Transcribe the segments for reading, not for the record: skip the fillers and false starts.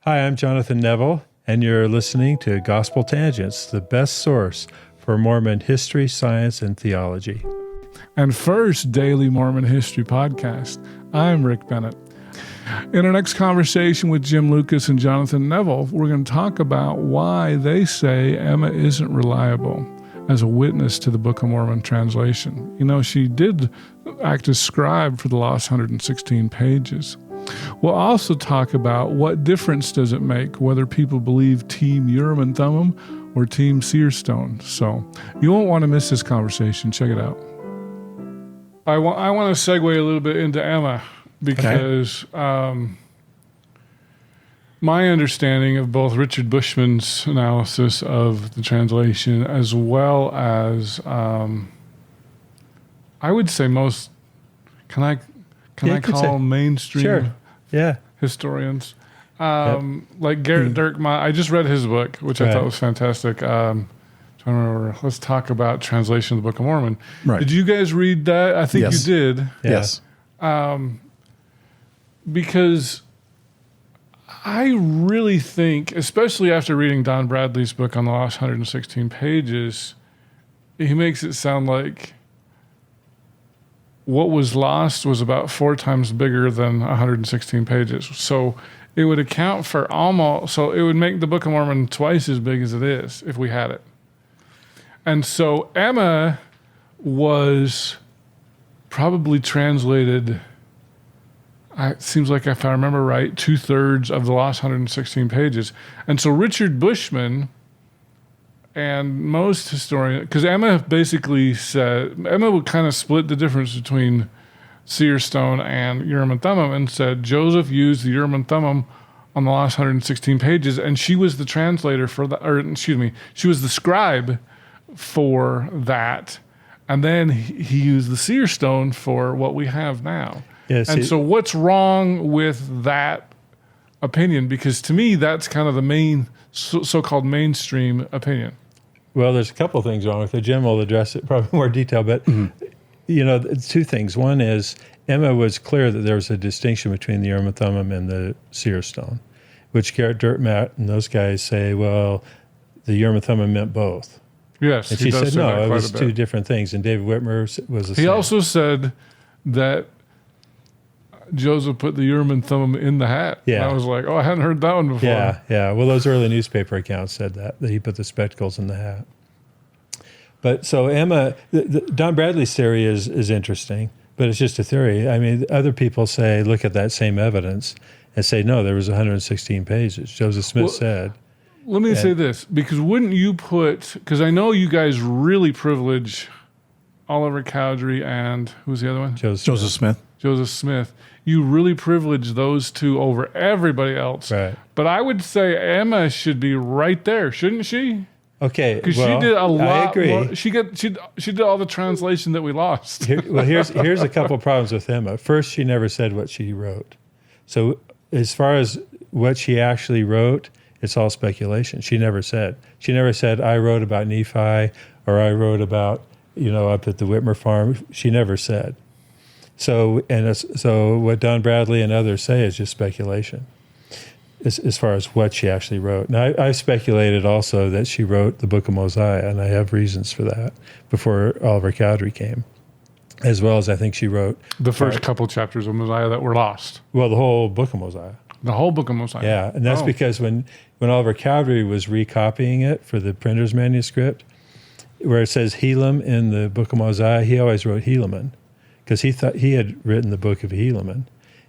Hi, I'm Jonathan Neville, and you're listening to Gospel Tangents, the best source for Mormon history, science, and theology. And first daily Mormon history podcast. I'm Rick Bennett. In our next conversation with Jim Lucas and Jonathan Neville, we're going to talk about why they say Emma isn't reliable as a witness to the Book of Mormon translation. You know, she did act as scribe for the last 116 pages. We'll also talk about what difference does it make whether people believe Team Urim and Thummim or Team Seerstone. So you won't want to miss this conversation. Check it out. I want to segue a little bit into Emma because my understanding of both Richard Bushman's analysis of the translation as well as I would say most, can I call mainstream historians? Like Garrett Dirkma, I just read his book, which I thought was fantastic. Trying to remember, let's talk about translation of the Book of Mormon. Right. Did you guys read that? I think you did. Yes. Because I really think, especially after reading Don Bradley's book on the last 116 pages, he makes it sound like what was lost was about 4 times bigger than 116 pages. So it would account for so it would make the Book of Mormon twice as big as it is if we had it. And so Emma was probably translated, it seems like if I remember right, 2/3 of the last 116 pages. And so Richard Bushman and most historians, because Emma basically said, Emma would kind of split the difference between Seerstone and Urim and Thummim and said Joseph used the Urim and Thummim on the last 116 pages, and she was the translator for she was the scribe for that. And then he used the Seerstone for what we have now. Yes, and so what's wrong with that opinion? Because to me, that's kind of the main so-called mainstream opinion. Well, there's a couple of things wrong with it. Jim will address it probably in more detail, but it's 2 things. One is Emma was clear that there was a distinction between the Urim and Thummim and the Seerstone, which Garrett Dirkmatt and those guys say, well, the Urim and Thummim meant both. Yes, and she said no, it was 2 different things. And David Whitmer was the same. He also said that Joseph put the Urim and Thummim in the hat. Yeah. And I was like, I hadn't heard that one before. Yeah. Well, those early newspaper accounts said that he put the spectacles in the hat. But so Emma, Don Bradley's theory is interesting, but it's just a theory. I mean, other people look at that same evidence and say, no, there was 116 pages. Joseph Smith said. Let me say this, because wouldn't you because I know you guys really privilege Oliver Cowdery and who's the other one? Joseph Smith. Joseph Smith. You really privilege those 2 over everybody else. Right. But I would say Emma should be right there, shouldn't she? Okay. Because she did a lot. I agree. More, she did all the translation that we lost. Here's a couple problems with Emma. First, she never said what she wrote. So as far as what she actually wrote, it's all speculation. She never said. I wrote about Nephi or I wrote about, up at the Whitmer farm. She never said. So what Don Bradley and others say is just speculation as far as what she actually wrote. Now, I speculated also that she wrote the Book of Mosiah, and I have reasons for that, before Oliver Cowdery came, as well as I think she wrote the first couple chapters of Mosiah that were lost. Well, the whole Book of Mosiah. The whole Book of Mosiah. Yeah, and that's because when Oliver Cowdery was recopying it for the printer's manuscript, where it says Helaman in the Book of Mosiah, he always wrote Helaman, because he thought he had written the Book of Helaman,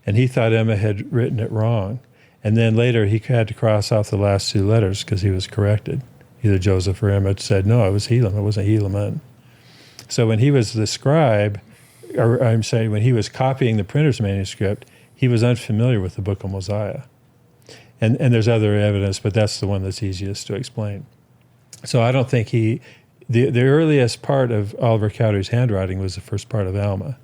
and he thought Emma had written it wrong. And then later he had to cross off the last 2 letters because he was corrected. Either Joseph or Emma said, no, it was Helaman, it wasn't Helaman. So when he was the scribe, when he was copying the printer's manuscript, he was unfamiliar with the Book of Mosiah. And there's other evidence, but that's the one that's easiest to explain. So I don't think the earliest part of Oliver Cowdery's handwriting was the first part of Alma.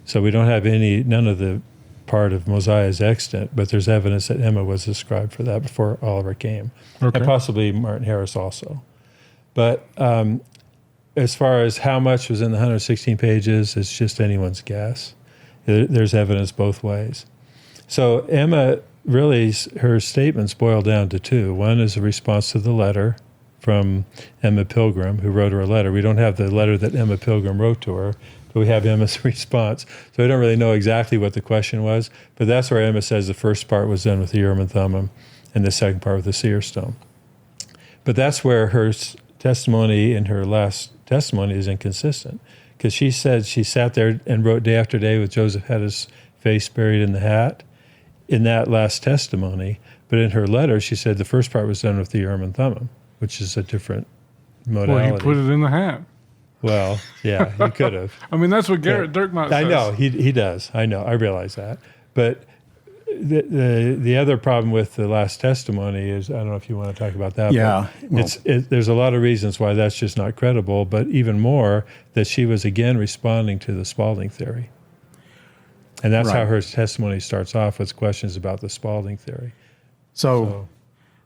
So we don't have none of the part of Mosiah is extant, but there's evidence that Emma was the scribe for that before Oliver came. Okay. And possibly Martin Harris also. But as far as how much was in the 116 pages, it's just anyone's guess. There's evidence both ways. So Emma really, her statements boil down to two. One is a response to the letter from Emma Pilgrim, who wrote her a letter. We don't have the letter that Emma Pilgrim wrote to her, but we have Emma's response. So we don't really know exactly what the question was, but that's where Emma says the first part was done with the Urim and Thummim and the second part with the seer stone. But that's where her testimony in her last testimony is inconsistent, because she said she sat there and wrote day after day with Joseph had his face buried in the hat in that last testimony. But in her letter, she said the first part was done with the Urim and Thummim, which is a different modality. Well, he put it in the hat. Well, yeah, he could have. I mean, that's what Garrett Dirkmaat says. I know, he does. I know, I realize that. But the other problem with the last testimony is, I don't know if you want to talk about that. Yeah. But there's a lot of reasons why that's just not credible, but even more that she was again responding to the Spalding theory. And that's how her testimony starts off, with questions about the Spalding theory. So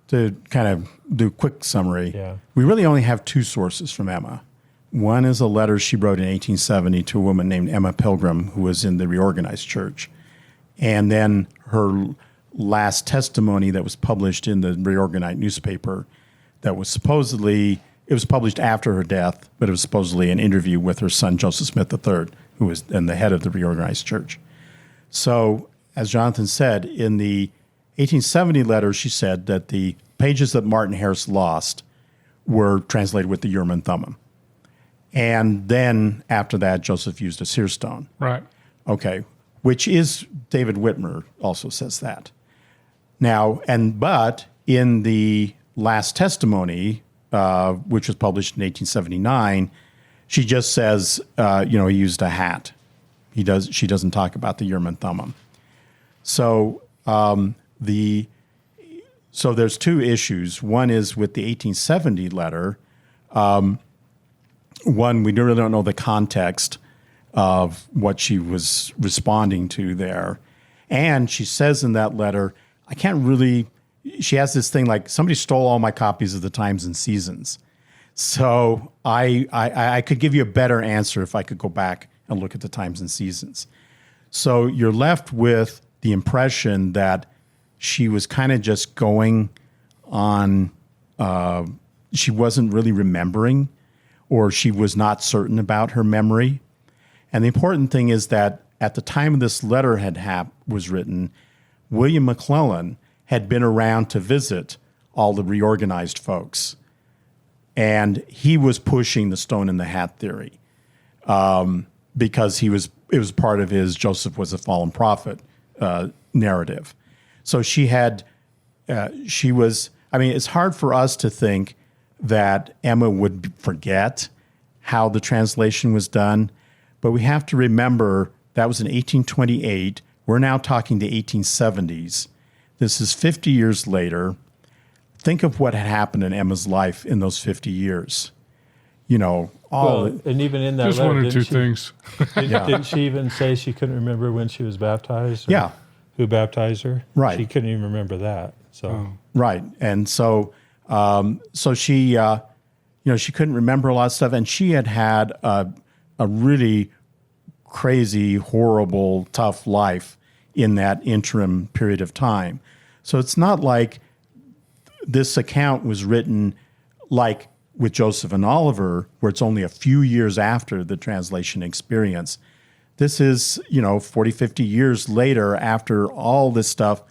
to kind of do a quick summary, we really only have two sources from Emma. One is a letter she wrote in 1870 to a woman named Emma Pilgrim, who was in the Reorganized Church. And then her last testimony that was published in the Reorganized newspaper that was supposedly, it was published after her death, but it was supposedly an interview with her son, Joseph Smith III, who was then the head of the Reorganized Church. So, as Jonathan said, in the 1870 letter, she said that the pages that Martin Harris lost were translated with the Urim and Thummim. And then after that, Joseph used a seer stone. Right. Okay. Which is, David Whitmer also says that. Now, but in the last testimony, which was published in 1879, she just says, he used a hat. She doesn't talk about the Urim and Thummim. So so there's two issues. One is with the 1870 letter. One, we really don't know the context of what she was responding to there. And she says in that letter, she has this thing like, somebody stole all my copies of the Times and Seasons. So I could give you a better answer if I could go back and look at the Times and Seasons. So you're left with the impression that she was kind of just going on, she wasn't really remembering, or she was not certain about her memory. And the important thing is that at the time this letter was written, William McClellan had been around to visit all the reorganized folks. And he was pushing the stone in the hat theory because it was part of his Joseph was a fallen prophet narrative. So it's hard for us to think that Emma would forget how the translation was done, but we have to remember that was in 1828. We're now talking the 1870s. This is 50 years later. Think of what had happened in Emma's life in those 50 years. And even in that just letter, one or two things. Didn't she even say she couldn't remember when she was baptized? Yeah. Who baptized her? Right. She couldn't even remember that. So right, and so she she couldn't remember a lot of stuff, and she had a really crazy, horrible, tough life in that interim period of time. So it's not like this account was written like with Joseph and Oliver, where it's only a few years after the translation experience. This is, 40, 50 years later after all this stuff.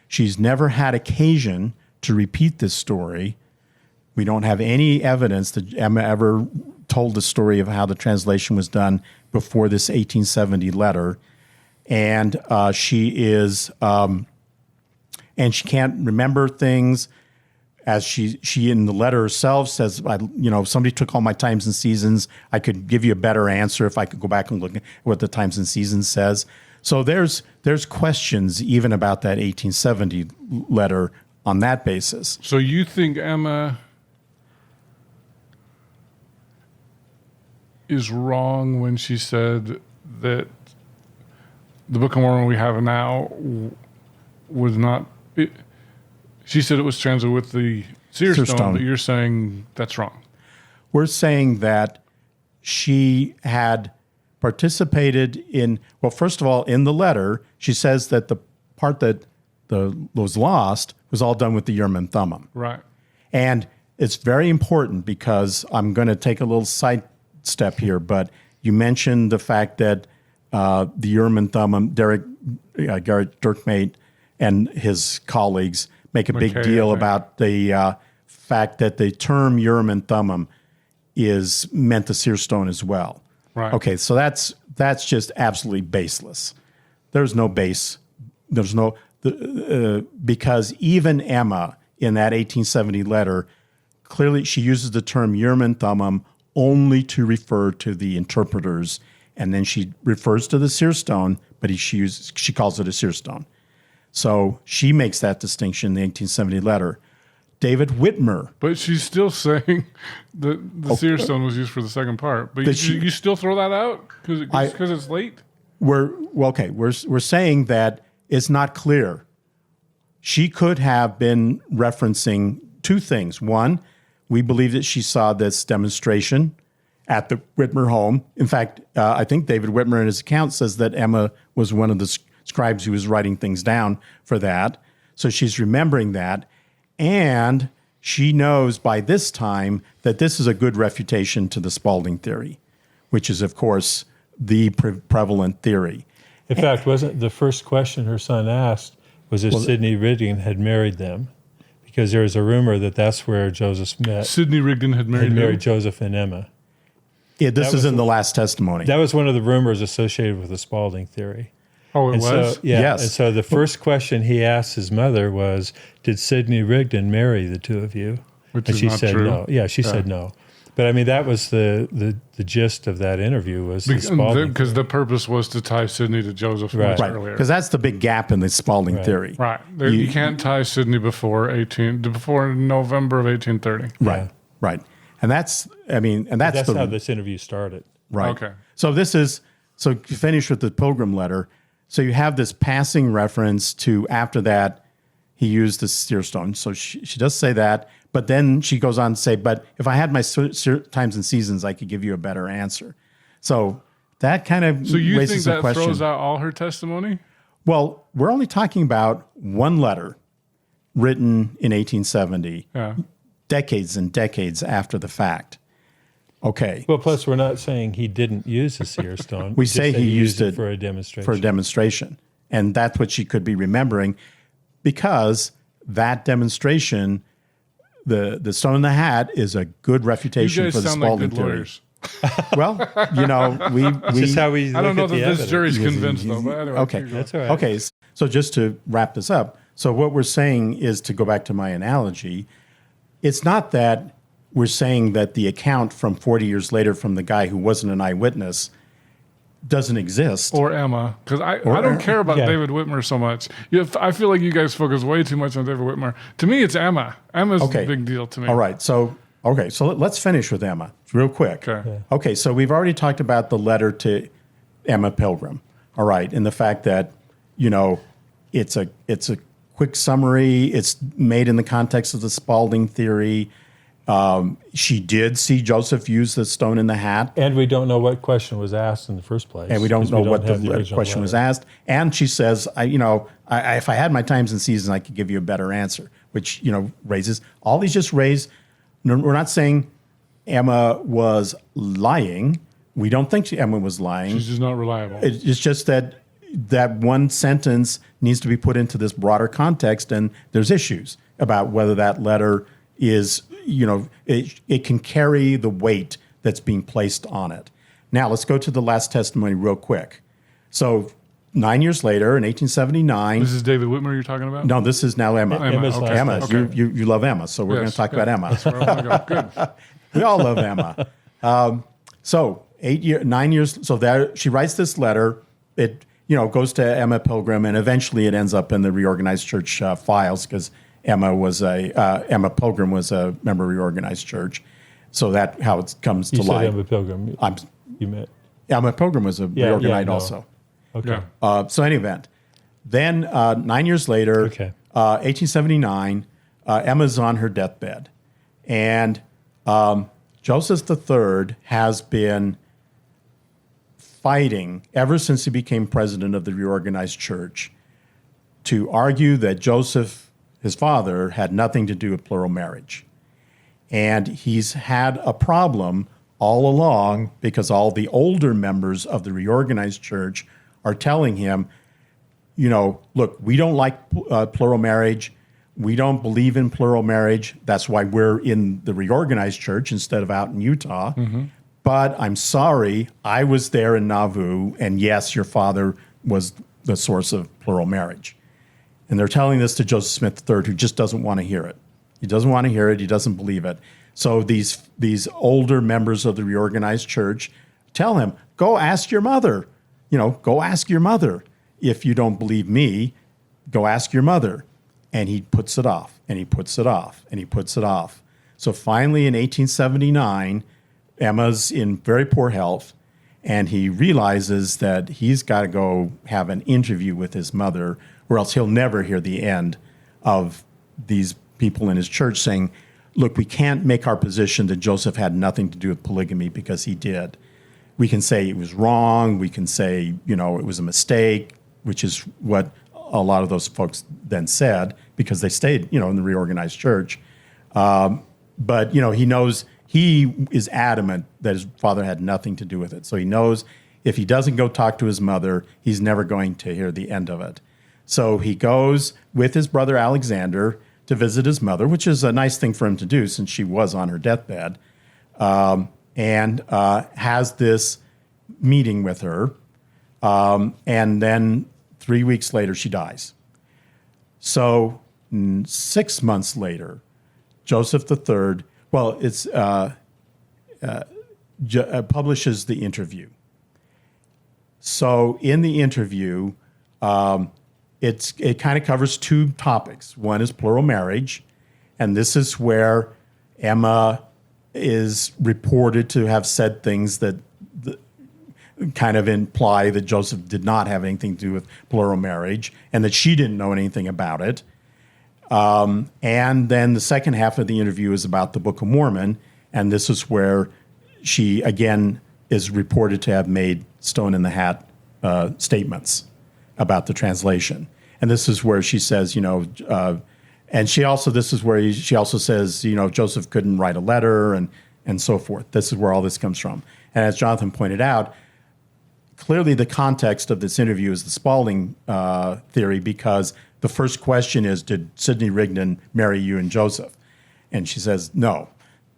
She's never had occasion to repeat this story. We don't have any evidence that Emma ever told the story of how the translation was done before this 1870 letter. And she can't remember things. As she in the letter herself says, if somebody took all my Times and Seasons, I could give you a better answer if I could go back and look at what the Times and Seasons says. So there's questions even about that 1870 letter on that basis. So you think Emma is wrong when she said that the Book of Mormon we have now was not... She said it was translated with the seer stone, but you're saying that's wrong. We're saying that she had participated in, well, first of all, in the letter, she says that the part that was lost was all done with the Urim and Thummim. Right. And it's very important because I'm going to take a little side step here, but you mentioned the fact that the Urim and Thummim, Garrett Dirkmate and his colleagues make a big deal about the fact that the term Urim and Thummim is meant the seer stone as well. Right. Okay, so that's just absolutely baseless. There's no base. There's no because even Emma in that 1870 letter, clearly she uses the term Urim and Thummim only to refer to the interpreters, and then she refers to the seer stone, but she calls it a seer stone. So she makes that distinction in the 1870 letter. David Whitmer. But she's still saying that the seer stone was used for the second part. But you still throw that out because it's late? We're saying that it's not clear. She could have been referencing two things. One, we believe that she saw this demonstration at the Whitmer home. In fact, I think David Whitmer in his account says that Emma was one of the scribes who was writing things down for that. So she's remembering that. And she knows by this time that this is a good refutation to the Spalding theory, which is, of course, the prevalent theory. In fact, wasn't the first question her son asked was if Sidney Rigdon had married them? Because there was a rumor that that's where Joseph met. Sidney Rigdon had married Joseph and Emma. Yeah, this is in the last testimony. That was one of the rumors associated with the Spalding theory. Oh, it was? So, yeah. Yes. And so the first question he asked his mother was, did Sidney Rigdon marry the two of you? Which and is she not said true. no. Yeah, she said no. But I mean, that was the gist of that interview was the Spalding because the purpose was to tie Sidney to Joseph much right, earlier. because that's the big gap in the Spalding theory. Right. You can't tie Sidney before November of 1830. Right, right. And that's how this interview started. Right. Okay. So you finish with the Pilgrim letter. So you have this passing reference to after that he used the seer stone. So she does say that, but then she goes on to say, but if I had my times and seasons, I could give you a better answer. So that kind of So you raises think a that question. throws out all her testimony? Well, we're only talking about one letter written in 1870, decades and decades after the fact. Okay. Well, plus we're not saying he didn't use the seer stone. We say he used it for a demonstration. For a demonstration. And that's what she could be remembering because that demonstration, the stone in the hat, is a good refutation You for guys the sound like Spalding good theory. lawyers. Well, we Just how we I don't know look at that the this evidence. jury's convinced, though. But anyway, okay. keep going. That's all right. Okay, so just to wrap this up, so what we're saying is, to go back to my analogy, it's not that we're saying that the account from 40 years later from the guy who wasn't an eyewitness doesn't exist. Or Emma, because I don't care about David Whitmer so much. I feel like you guys focus way too much on David Whitmer. To me, it's Emma. Emma's the big deal to me. All right, so let's finish with Emma real quick. Okay. Okay, so we've already talked about the letter to Emma Pilgrim. All right, and the fact that, it's a quick summary. It's made in the context of the Spalding theory. She did see Joseph use the stone in the hat. And we don't know what question was asked in the first place. And we don't know what the original question was letter. asked. And she says, if I had my times and seasons, I could give you a better answer, which, raises, all these just raise, we're not saying Emma was lying. We don't think Emma was lying. She's just not reliable. It's just that one sentence needs to be put into this broader context, and there's issues about whether that letter is, it can carry the weight that's being placed on it. Now, let's go to the last testimony real quick. So 9 years later, in 1879. This is David Whitmer you're talking about? No, this is now Emma. Emma's okay. last Emma, testimony. you love Emma, so we're going to talk about Emma. That's where I want to go. Good. We all love Emma. So 9 years. So there, she writes this letter. It goes to Emma Pilgrim, and eventually it ends up in the Reorganized Church files because Emma Pilgrim was a member of Reorganized Church. So that's how it comes to You said light. Emma Pilgrim. You met. Emma Pilgrim was a Reorganized also. Okay. Yeah. So in any event, then 9 years later, 1879, Emma's on her deathbed. And Joseph III has been fighting ever since he became president of the Reorganized Church to argue that Joseph, his father, had nothing to do with plural marriage. And he's had a problem all along because all the older members of the reorganized church are telling him, look, we don't like plural marriage. We don't believe in plural marriage. That's why we're in the reorganized church instead of out in Utah. Mm-hmm. But I'm sorry, I was there in Nauvoo, and yes, your father was the source of plural marriage. And they're telling this to Joseph Smith III, who just doesn't want to hear it. He doesn't want to hear it. He doesn't believe it. So these older members of the reorganized church tell him, go ask your mother. Go ask your mother. If you don't believe me, go ask your mother. And he puts it off, and he puts it off, and he puts it off. So finally in 1879, Emma's in very poor health, and he realizes that he's got to go have an interview with his mother, or else he'll never hear the end of these people in his church saying, look, we can't make our position that Joseph had nothing to do with polygamy because he did. We can say it was wrong. We can say, it was a mistake, which is what a lot of those folks then said because they stayed, in the reorganized church. But, he knows he is adamant that his father had nothing to do with it. So he knows if he doesn't go talk to his mother, he's never going to hear the end of it. So he goes with his brother Alexander to visit his mother, which is a nice thing for him to do since she was on her deathbed, and has this meeting with her. And then 3 weeks later, she dies. So 6 months later, Joseph III, publishes the interview. So in the interview, it kind of covers two topics. One is plural marriage, and this is where Emma is reported to have said things that kind of imply that Joseph did not have anything to do with plural marriage and that she didn't know anything about it. And then the second half of the interview is about the Book of Mormon, and this is where she, again, is reported to have made stone-in-the-hat statements about the translation. And this is where she says, and she also says, Joseph couldn't write a letter and so forth. This is where all this comes from. And as Jonathan pointed out, clearly the context of this interview is the Spalding theory, because the first question is, did Sidney Rigdon marry you and Joseph? And she says, no.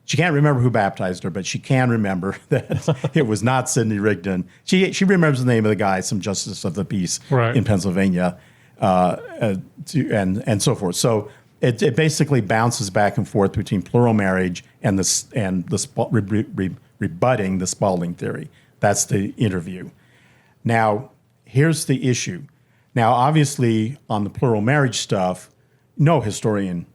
She can't remember who baptized her, but she can remember that it was not Sidney Rigdon. She remembers the name of the guy, some justice of the peace in Pennsylvania, and so forth. So it basically bounces back and forth between plural marriage and rebutting the Spalding theory. That's the interview. Now, here's the issue. Now, obviously, on the plural marriage stuff, no historian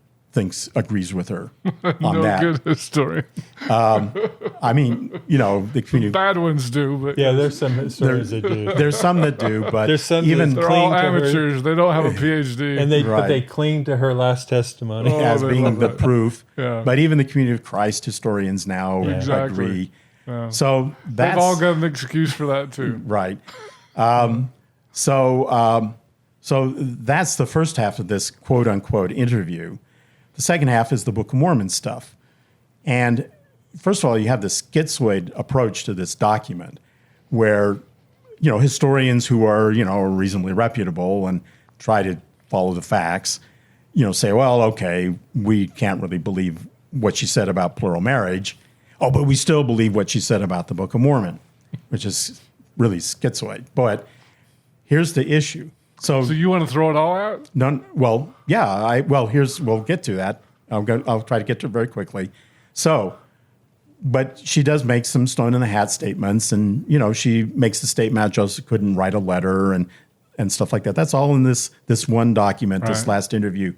agrees with her on that. No good historian. I mean, the community. Bad ones do, but yeah, there's some historians that do. There's some that do, but there's some even that they're all cling to amateurs. her, They don't have a PhD, and but they cling to her last testimony as being the proof. Yeah. But even the Community of Christ historians now agree. Yeah. So they've all got an excuse for that too, right? So that's the first half of this quote unquote interview. The second half is the Book of Mormon stuff. And first of all, you have this schizoid approach to this document where, historians who are, reasonably reputable and try to follow the facts, say, well, okay, we can't really believe what she said about plural marriage. Oh, but we still believe what she said about the Book of Mormon, which is really schizoid. But here's the issue. So you want to throw it all out? None. Well, yeah. We'll get to that. I'll try to get to it very quickly. So, but she does make some stone in the hat statements, and she makes the statement Joseph couldn't write a letter and stuff like that. That's all in this one document, this last interview,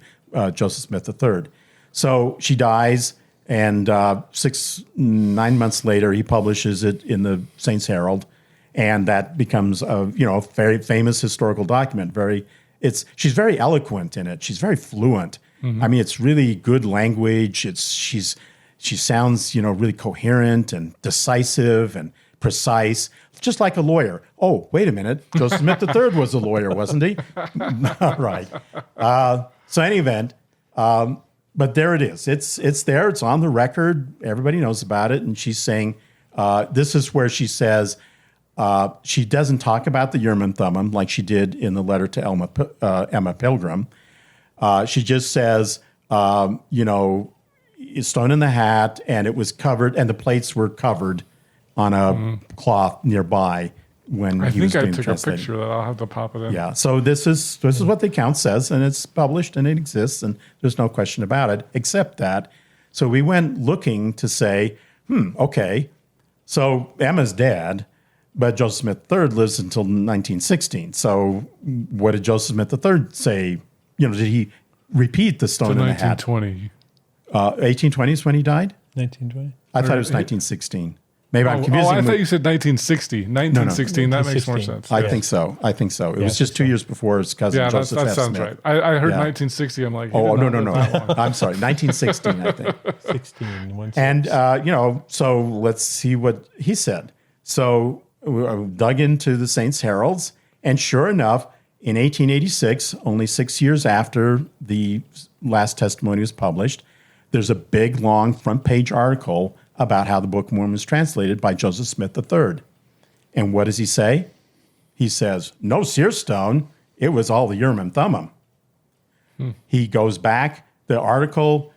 Joseph Smith III. So she dies, and 9 months later, he publishes it in the Saints Herald. And that becomes a very famous historical document. She's very eloquent in it. She's very fluent. Mm-hmm. I mean, it's really good language. She sounds really coherent and decisive and precise, just like a lawyer. Oh, wait a minute. Joseph Smith III was a lawyer, wasn't he? Right. So any event, but there it is. It's there. It's on the record. Everybody knows about it. And she's saying, this is where she says, she doesn't talk about the Urim and Thummim like she did in the letter to Emma Pilgrim. She just says, stone in the hat, and it was covered, and the plates were covered on a cloth nearby when he was being translated. I took a picture of that. I'll have to pop it in. Yeah. So this is what the account says, and it's published and it exists, and there's no question about it, except that. So we went looking to say, okay, so Emma's dead, but Joseph Smith III lives until 1916. So what did Joseph Smith III say? Did he repeat the stone in the hat? 1920. 1820 is when he died? 1920. I thought it was 1916. Maybe I'm confusing. I thought you said 1960. 1916, that makes more 1916. sense. I think so. It was just 2 years before his cousin Yeah, Joseph that F. sounds Smith. right. I heard 1960. I'm like, Oh, no. I'm sorry. 1916, I think. 16. And, so let's see what he said. So we dug into the Saints' Heralds, and sure enough, in 1886, only 6 years after the last testimony was published, there's a big, long front-page article about how the Book of Mormon was translated by Joseph Smith III. And what does he say? He says, no seer stone, it was all the Urim and Thummim. He goes back, the article,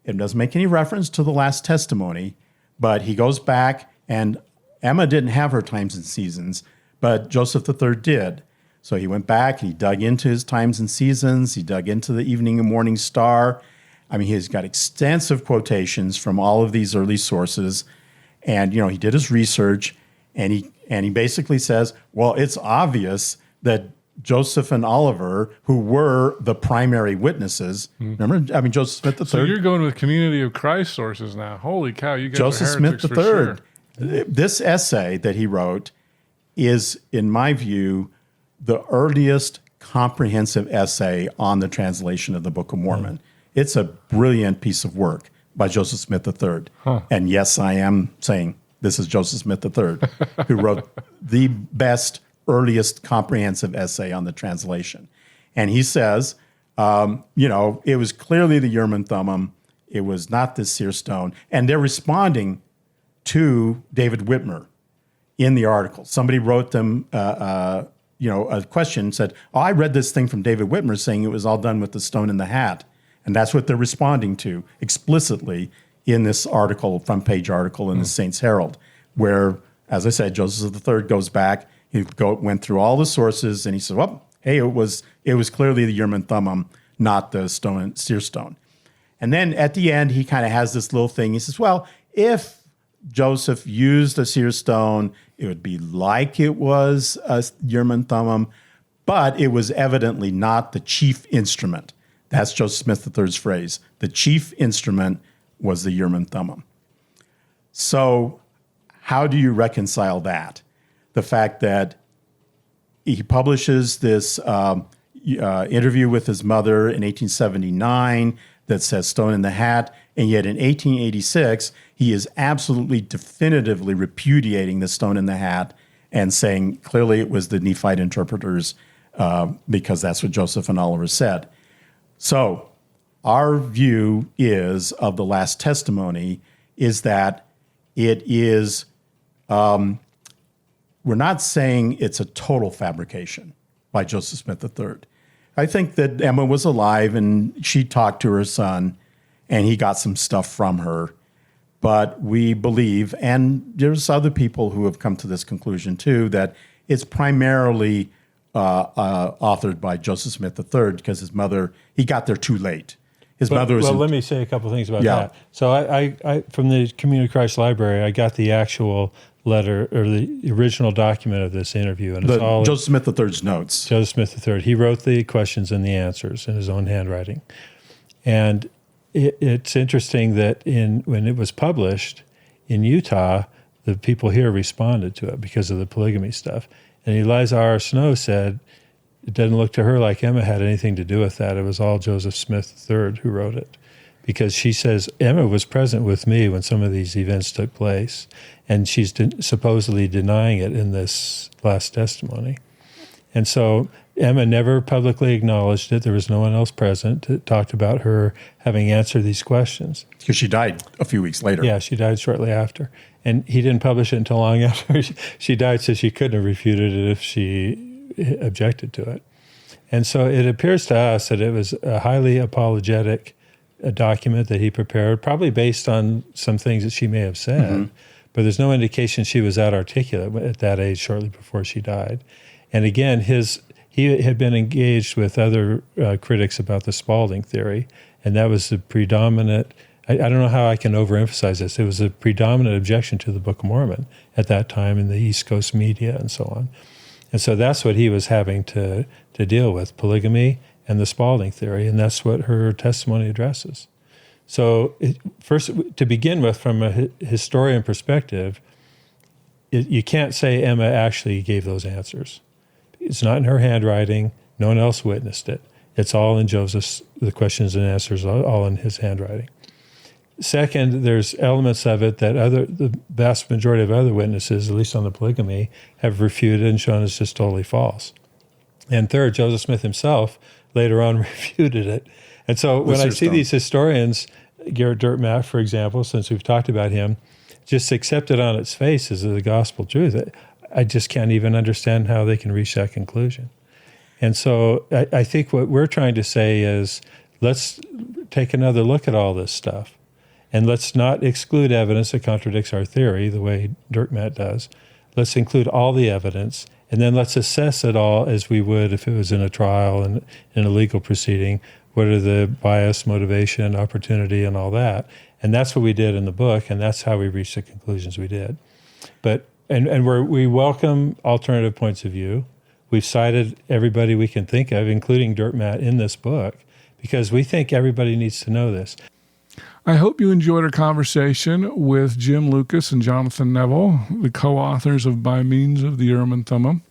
it doesn't make any reference to the last testimony, but he goes back, and Emma didn't have her times and seasons, but Joseph III did. So he went back and he dug into his times and seasons. He dug into the Evening and Morning Star. I mean, he's got extensive quotations from all of these early sources. And, he did his research, and he basically says, well, it's obvious that Joseph and Oliver, who were the primary witnesses, remember? I mean, Joseph Smith III. So you're going with Community of Christ sources now. Holy cow, you guys Joseph are heretics Smith for III. sure. This essay that he wrote is, in my view, the earliest comprehensive essay on the translation of the Book of Mormon. It's a brilliant piece of work by Joseph Smith III. And yes, I am saying this is Joseph Smith III, who wrote the best, earliest comprehensive essay on the translation. And he says, it was clearly the Urim and Thummim. It was not this seer stone. And they're responding to David Whitmer in the article. Somebody wrote them a question, said, I read this thing from David Whitmer saying it was all done with the stone in the hat. And that's what they're responding to explicitly in this article, front page article in the Saints Herald, where, as I said, Joseph III goes back, went through all the sources, and he said, well, hey, it was clearly the Urim and Thummim, not the seer stone. And then at the end, he kind of has this little thing. He says, well, if Joseph used a seer stone, it would be like it was a Urim and Thummim, but it was evidently not the chief instrument. That's Joseph Smith III's phrase. The chief instrument was the Urim and Thummim. So how do you reconcile that? The fact that he publishes this interview with his mother in 1879 that says stone in the hat, and yet in 1886, he is absolutely definitively repudiating the stone in the hat and saying clearly it was the Nephite interpreters because that's what Joseph and Oliver said. So our view is of the last testimony is that it is, we're not saying it's a total fabrication by Joseph Smith III. I think that Emma was alive and she talked to her son and he got some stuff from her. But we believe, and there's other people who have come to this conclusion too, that it's primarily authored by Joseph Smith III because his mother, he got there too late. His mother was. Well, let me say a couple things about that. So I from the Community of Christ Library, I got the actual letter or the original document of this interview, and it's all Joseph Smith III's notes. Joseph Smith III. He wrote the questions and the answers in his own handwriting, and it's interesting that when it was published in Utah, the people here responded to it because of the polygamy stuff. And Eliza R. Snow said it doesn't look to her like Emma had anything to do with that. It was all Joseph Smith III who wrote it. because she says Emma was present with me when some of these events took place, and she's supposedly denying it in this last testimony. And so Emma never publicly acknowledged it. There was no one else present that talked about her having answered these questions. Because she died a few weeks later. Yeah, she died shortly after. And he didn't publish it until long after she died, so she couldn't have refuted it if she objected to it. And so it appears to us that it was a highly apologetic document that he prepared, probably based on some things that she may have said, but there's no indication she was that articulate at that age shortly before she died. And again, he had been engaged with other critics about the Spalding theory, and that was the predominant. I don't know how I can overemphasize this. It was a predominant objection to the Book of Mormon at that time in the East Coast media and so on. And so that's what he was having to deal with, polygamy and the Spalding theory, and that's what her testimony addresses. So first, to begin with, from a historian perspective, you can't say Emma actually gave those answers. It's not in her handwriting. No one else witnessed it. It's all in Joseph's, the questions and answers, all in his handwriting. Second, there's elements of it that the vast majority of other witnesses, at least on the polygamy, have refuted and shown it's just totally false. And third, Joseph Smith himself later on refuted it. And so when I see these historians, Garrett Dirtmatt, for example, since we've talked about him, just accept it on its face as the gospel truth, I just can't even understand how they can reach that conclusion. And so I think what we're trying to say is, let's take another look at all this stuff. And let's not exclude evidence that contradicts our theory the way Dirtmatt does. Let's include all the evidence, and then let's assess it all as we would if it was in a trial and in a legal proceeding. What are the bias, motivation, opportunity, and all that? And that's what we did in the book, and that's how we reached the conclusions we did. But we welcome alternative points of view. We've cited everybody we can think of, including Dirtmatt, in this book, because we think everybody needs to know this. I hope you enjoyed our conversation with Jim Lucas and Jonathan Neville, the co-authors of By Means of the Urim and Thummim.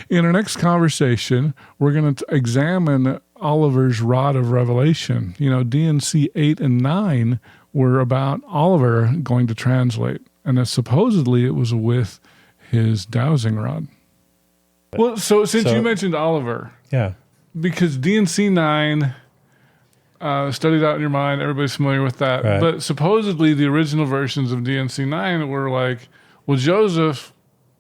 In our next conversation, we're going to examine Oliver's rod of revelation. DNC 8 and 9 were about Oliver going to translate, and supposedly it was with his dowsing rod. Well, so since you mentioned Oliver, yeah, because DNC 9... studied out in your mind, everybody's familiar with that. Right. But supposedly the original versions of DNC 9 were like, well, Joseph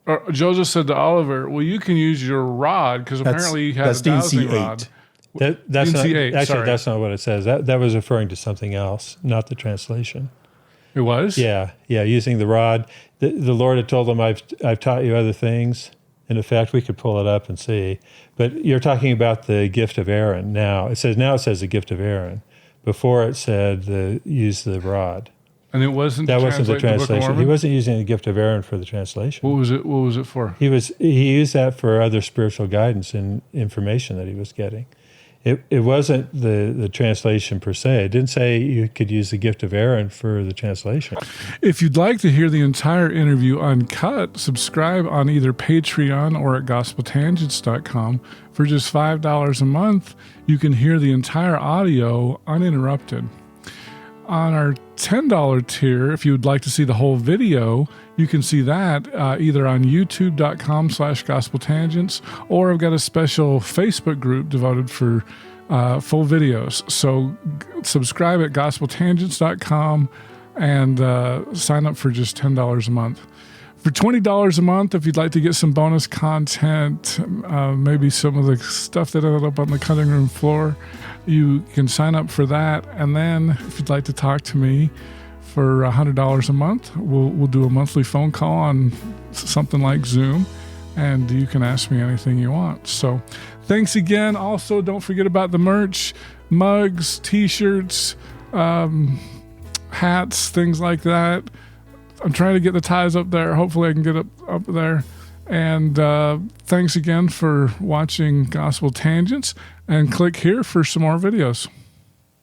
said to Oliver, well, you can use your rod, because apparently he had a dowsing rod. That's DNC 8, actually, sorry. That's not what it says. That was referring to something else, not the translation. It was? Yeah, using the rod. The Lord had told them, I've taught you other things. In effect, we could pull it up and see. But you're talking about the gift of Aaron now. It says the gift of Aaron. Before it said use the rod. And it wasn't that wasn't the translation. He wasn't using the gift of Aaron for the translation. What was it for? He used that for other spiritual guidance and information that he was getting. It wasn't the translation per se. It didn't say you could use the gift of Aaron for the translation. If you'd like to hear the entire interview uncut, subscribe on either Patreon or at gospeltangents.com. For just $5 a month, you can hear the entire audio uninterrupted. On our $10 tier, if you would like to see the whole video, you can see that either on youtube.com/gospeltangents, or I've got a special Facebook group devoted for full videos. So subscribe at gospeltangents.com and sign up for just $10 a month. For $20 a month, if you'd like to get some bonus content, maybe some of the stuff that ended up on the cutting room floor, you can sign up for that. And then if you'd like to talk to me for $100 a month, we'll do a monthly phone call on something like Zoom, and you can ask me anything you want. So thanks again. Also, don't forget about the merch, mugs, T-shirts, hats, things like that. I'm trying to get the ties up there. Hopefully I can get up there. And thanks again for watching Gospel Tangents, and click here for some more videos.